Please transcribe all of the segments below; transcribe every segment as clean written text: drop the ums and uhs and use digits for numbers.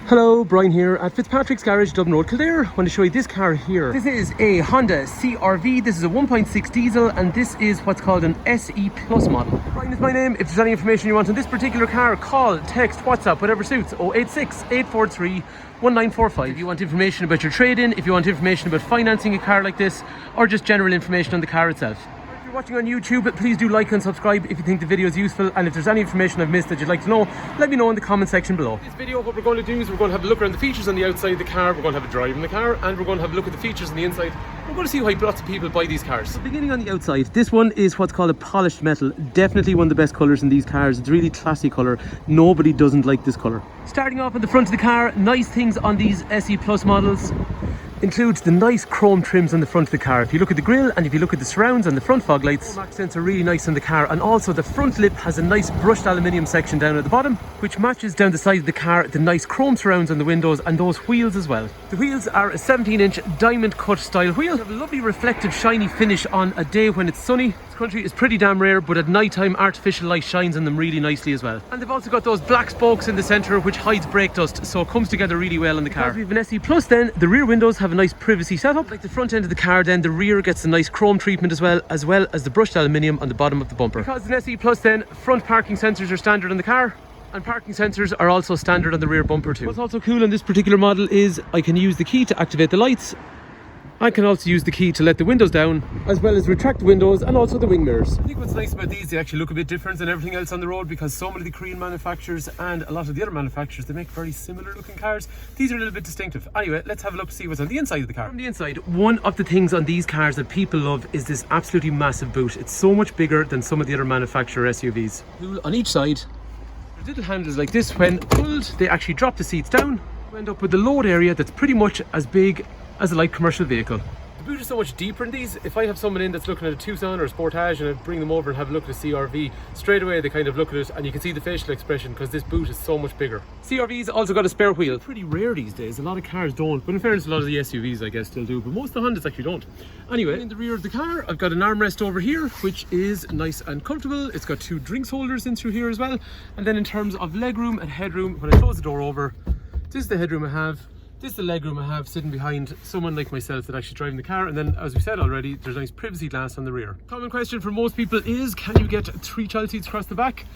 Hello, Brian here at Fitzpatrick's Garage, Dublin Road, Kildare. I want to show you this car here. This is a Honda CRV. This is a 1.6 diesel and this is what's called an SE Plus model. Brian is my name. If there's any information you want on this particular car, call, text, WhatsApp, whatever suits. 086 843 1945. If you want information about your trade-in, if you want information about financing a car like this, or just general information on the car itself. If you're watching on YouTube, please do like and subscribe if you think the video is useful, and if there's any information I've missed that you'd like to know, let me know in the comment section below. In this video, what we're going to do is we're going to have a look around the features on the outside of the car, we're going to have a drive in the car, and we're going to have a look at the features on the inside. We're going to see why lots of people buy these cars. So beginning on the outside, this one is what's called a polished metal. Definitely one of the best colours in these cars. It's a really classy colour. Nobody doesn't like this colour. Starting off at the front of the car, nice things on these SE Plus models includes the nice chrome trims on the front of the car. If you look at the grille and if you look at the surrounds and the front fog lights, the accents are really nice on the car, and also the front lip has a nice brushed aluminium section down at the bottom, which matches down the side of the car the nice chrome surrounds on the windows and those wheels as well. The wheels are a 17-inch diamond cut style wheel. They have a lovely reflective shiny finish on a day when it's sunny. This country is pretty damn rare, but at night time artificial light shines on them really nicely as well. And they've also got those black spokes in the centre which hides brake dust, so it comes together really well in the car. Because we have an SE Plus then, the rear windows have a nice privacy setup. Like the front end of the car then, the rear gets a nice chrome treatment as well as the brushed aluminium on the bottom of the bumper. Because an SE Plus then, front parking sensors are standard on the car, and parking sensors are also standard on the rear bumper too. What's also cool on this particular model is I can use the key to activate the lights. I can also use the key to let the windows down, as well as retract the windows and also the wing mirrors. I think what's nice about these, they actually look a bit different than everything else on the road, because so many of the Korean manufacturers and a lot of the other manufacturers, they make very similar looking cars. These are a little bit distinctive. Anyway, let's have a look to see what's on the inside of the car. From the inside, one of the things on these cars that people love is this absolutely massive boot. It's so much bigger than some of the other manufacturer SUVs. On each side, there's little handles like this. When pulled, they actually drop the seats down. You end up with a load area that's pretty much as big as a light commercial vehicle. The boot is so much deeper in these. If I have someone in that's looking at a Tucson or a Sportage and I bring them over and have a look at a CRV, straight away they kind of look at it and you can see the facial expression because this boot is so much bigger. CRV's also got a spare wheel. Pretty rare these days. A lot of cars don't, but in fairness a lot of the SUVs I guess still do, but most of the Hondas actually don't. Anyway, in the rear of the car I've got an armrest over here which is nice and comfortable. It's got two drinks holders in through here as well, and then in terms of legroom and headroom, when I close the door over, this is the headroom I have. This is the legroom I have sitting behind someone like myself that actually driving the car, and then as we said already, there's a nice privacy glass on the rear. Common question for most people is, can you get 3 child seats across the back?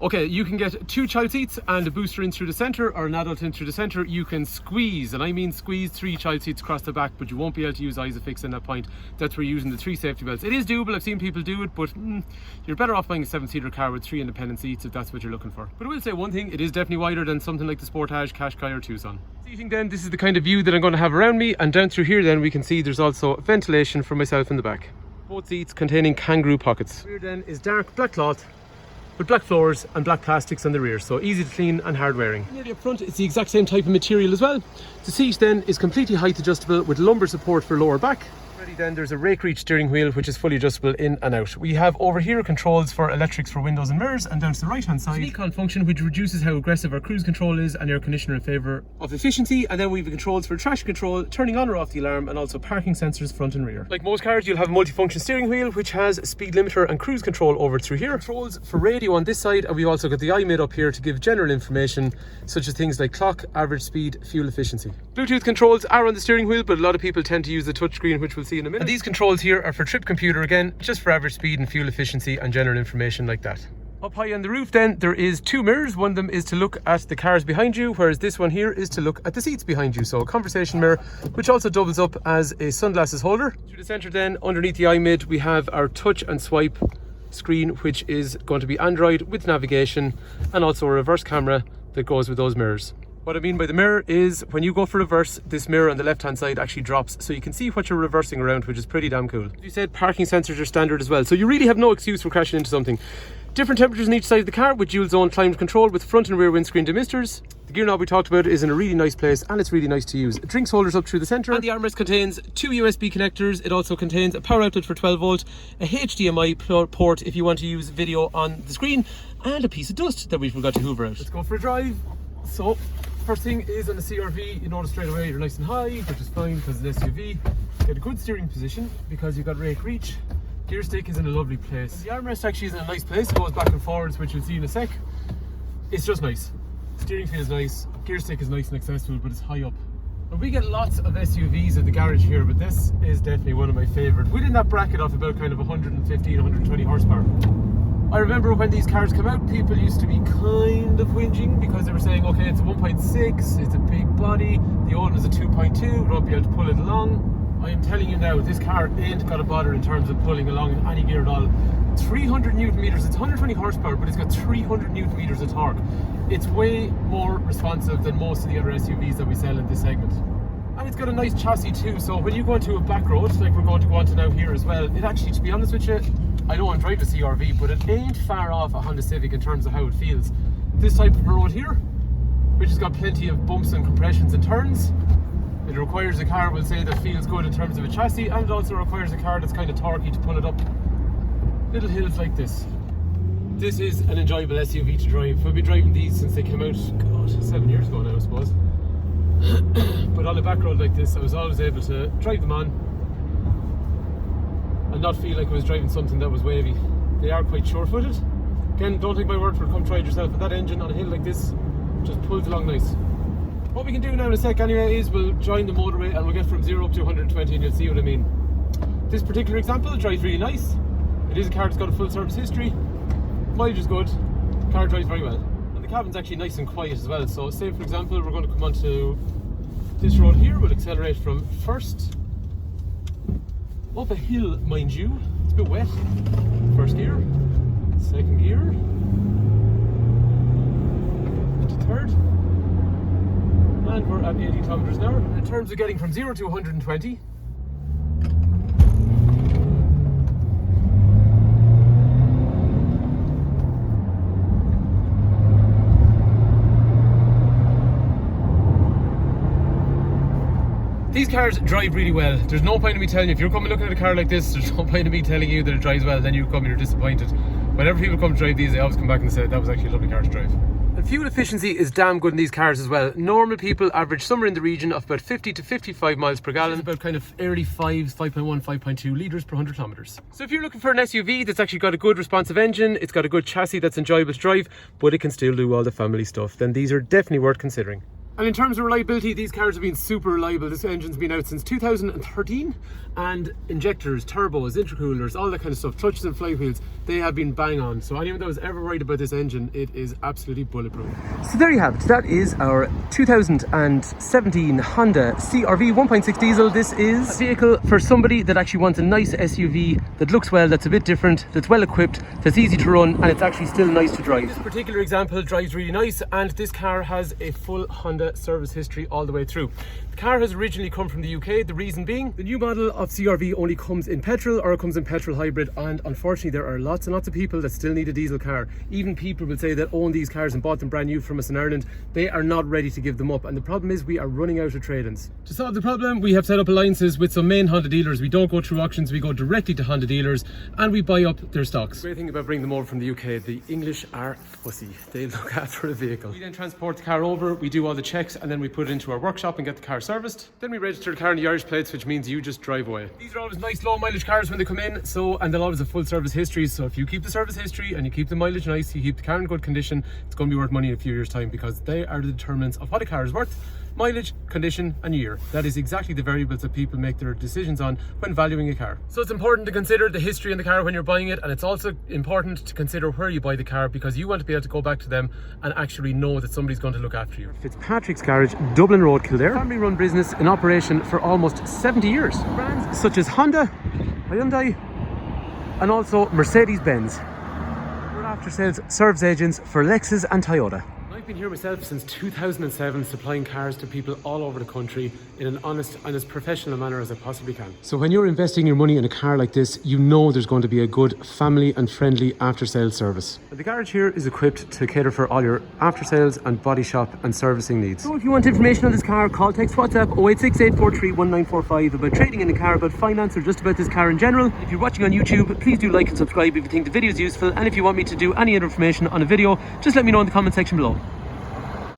Okay, you can get 2 child seats and a booster in through the centre, or an adult in through the centre. You can squeeze, and I mean squeeze, 3 child seats across the back, but you won't be able to use Isofix in that point. That's where you're using the 3 safety belts. It is doable, I've seen people do it, but you're better off buying a 7-seater car with 3 independent seats if that's what you're looking for. But I will say one thing, it is definitely wider than something like the Sportage, Qashqai or Tucson. Seating then, this is the kind of view that I'm going to have around me, and down through here then we can see there's also ventilation for myself in the back. Both seats containing kangaroo pockets. The rear then is dark black cloth with black floors and black plastics on the rear, so easy to clean and hard wearing. Nearly up front, it's the exact same type of material as well. The seat then is completely height adjustable with lumbar support for lower back. Then there's a rake reach steering wheel which is fully adjustable in and out. We have over here controls for electrics for windows and mirrors, and down to the right hand side, Econ function which reduces how aggressive our cruise control is, and air conditioner in favour of efficiency. And then we have controls for traction control, turning on or off the alarm, and also parking sensors front and rear. Like most cars, you'll have a multifunction steering wheel which has speed limiter and cruise control over through here. Controls for radio on this side, and we've also got the iMid up here to give general information such as things like clock, average speed, fuel efficiency. Bluetooth controls are on the steering wheel, but a lot of people tend to use the touchscreen, which we'll see in a minute. And these controls here are for trip computer again, just for average speed and fuel efficiency and general information like that. Up high on the roof then, there is 2 mirrors. One of them is to look at the cars behind you, whereas this one here is to look at the seats behind you. So a conversation mirror, which also doubles up as a sunglasses holder. Through the centre then, underneath the iMid, we have our touch and swipe screen, which is going to be Android with navigation, and also a reverse camera that goes with those mirrors. What I mean by the mirror is when you go for reverse, this mirror on the left hand side actually drops, so you can see what you're reversing around, which is pretty damn cool. As you said, parking sensors are standard as well, so you really have no excuse for crashing into something. Different temperatures on each side of the car with dual zone climate control with front and rear windscreen demisters. The gear knob we talked about is in a really nice place, and it's really nice to use. Drinks holders up through the centre, and the armrest contains 2 USB connectors. It also contains a power outlet for 12 volt, a HDMI port if you want to use video on the screen, and a piece of dust that we forgot to hoover out. Let's go for a drive. So first thing is on the CRV, you notice straight away you're nice and high, which is fine because it's an SUV. Get a good steering position because you've got rake reach. Gear stick is in a lovely place. The armrest actually is in a nice place. It goes back and forwards, which you'll see in a sec. It's just nice. Steering feels nice, gear stick is nice and accessible, but it's high up. And we get lots of SUVs at the garage here, but this is definitely one of my favourite. Within that bracket of about kind of 115, 120 horsepower. I remember when these cars came out, people used to be kind of whinging because they were saying, okay, it's a 1.6, it's a big body, the old one is a 2.2, we won't be able to pull it along. I am telling you now, this car ain't got a bother in terms of pulling along in any gear at all. 300 newton meters, it's 120 horsepower, but it's got 300 newton meters of torque. It's way more responsive than most of the other SUVs that we sell in this segment. And it's got a nice chassis too, so when you go into a back road, like we're going to go onto now here as well, it actually, to be honest with you, I don't want to drive the CRV, but it ain't far off a Honda Civic in terms of how it feels. This type of road here, which has got plenty of bumps and compressions and turns, it requires a car, we'll say, that feels good in terms of a chassis, and it also requires a car that's kind of torquey to pull it up little hills like this. This is an enjoyable SUV to drive. I've been driving these since they came out, God, 7 years ago now, I suppose. But on a back road like this, I was always able to drive them on and not feel like I was driving something that was wavy. They are quite sure-footed. Again, don't take my word for it, come try it yourself. But that engine on a hill like this just pulls along nice. What we can do now in a sec anyway is we'll join the motorway and we'll get from 0 up to 120 and you'll see what I mean. This particular example drives really nice. It is a car that's got a full service history. Mileage is good. The car drives very well. And the cabin's actually nice and quiet as well. So say for example we're going to come onto this road here. We'll accelerate from first up a hill, mind you. It's a bit wet. First gear, second gear, into third. And we're at 80 kilometers an hour. In terms of getting from 0 to 120, these cars drive really well. There's no point in me telling you, if you're coming looking at a car like this, there's no point in me telling you that it drives well, then you come and you're disappointed. Whenever people come to drive these, they always come back and say that was actually a lovely car to drive. And fuel efficiency is damn good in these cars as well. Normal people average somewhere in the region of about 50 to 55 miles per gallon, about kind of early 5s, 5.1, 5.2 litres per 100 kilometres. So if you're looking for an SUV that's actually got a good responsive engine, it's got a good chassis that's enjoyable to drive, but it can still do all the family stuff, then these are definitely worth considering. And in terms of reliability, these cars have been super reliable. This engine's been out since 2013, and injectors, turbos, intercoolers, all that kind of stuff, clutches and flywheels, they have been bang on. So anyone that was ever worried about this engine, it is absolutely bulletproof. So there you have it. That is our 2017 Honda CRV 1.6 diesel. This is a vehicle for somebody that actually wants a nice SUV that looks well, that's a bit different, that's well equipped, that's easy to run, and it's actually still nice to drive. This particular example drives really nice, and this car has a full Honda service history all the way through. The car has originally come from the UK, the reason being the new model of CRV only comes in petrol, or it comes in petrol hybrid, and unfortunately there are lots and lots of people that still need a diesel car. Even people will say that own these cars and bought them brand new from us in Ireland, they are not ready to give them up, and the problem is we are running out of trade-ins. To solve the problem, we have set up alliances with some main Honda dealers. We don't go through auctions, we go directly to Honda dealers and we buy up their stocks. The great thing about bringing them over from the UK, the English are fussy. They look after a vehicle. We then transport the car over, we do all the checks, and then we put it into our workshop and get the car serviced. Then we register the car in the Irish plates, which means you just drive away. These are always nice low mileage cars when they come in, and they'll always have full service history. So if you keep the service history and you keep the mileage nice, you keep the car in good condition, it's going to be worth money in a few years' time, because they are the determinants of what a car is worth. Mileage, condition and year. That is exactly the variables that people make their decisions on when valuing a car. So it's important to consider the history in the car when you're buying it, and it's also important to consider where you buy the car, because you want to be able to go back to them and actually know that somebody's going to look after you. Fitzpatrick's Garage, Dublin Road, Kildare. Family run business in operation for almost 70 years. Brands such as Honda, Hyundai and also Mercedes-Benz. We're after sales service agents for Lexus and Toyota. I've been here myself since 2007, supplying cars to people all over the country in an honest and as professional a manner as I possibly can. So when you're investing your money in a car like this, you know there's going to be a good family and friendly after-sales service. The garage here is equipped to cater for all your after-sales and body shop and servicing needs. So if you want information on this car, call, text, WhatsApp 086 843 1945 about trading in the car, about finance, or just about this car in general. If you're watching on YouTube, please do like and subscribe if you think the video is useful, and if you want me to do any other information on a video, just let me know in the comment section below.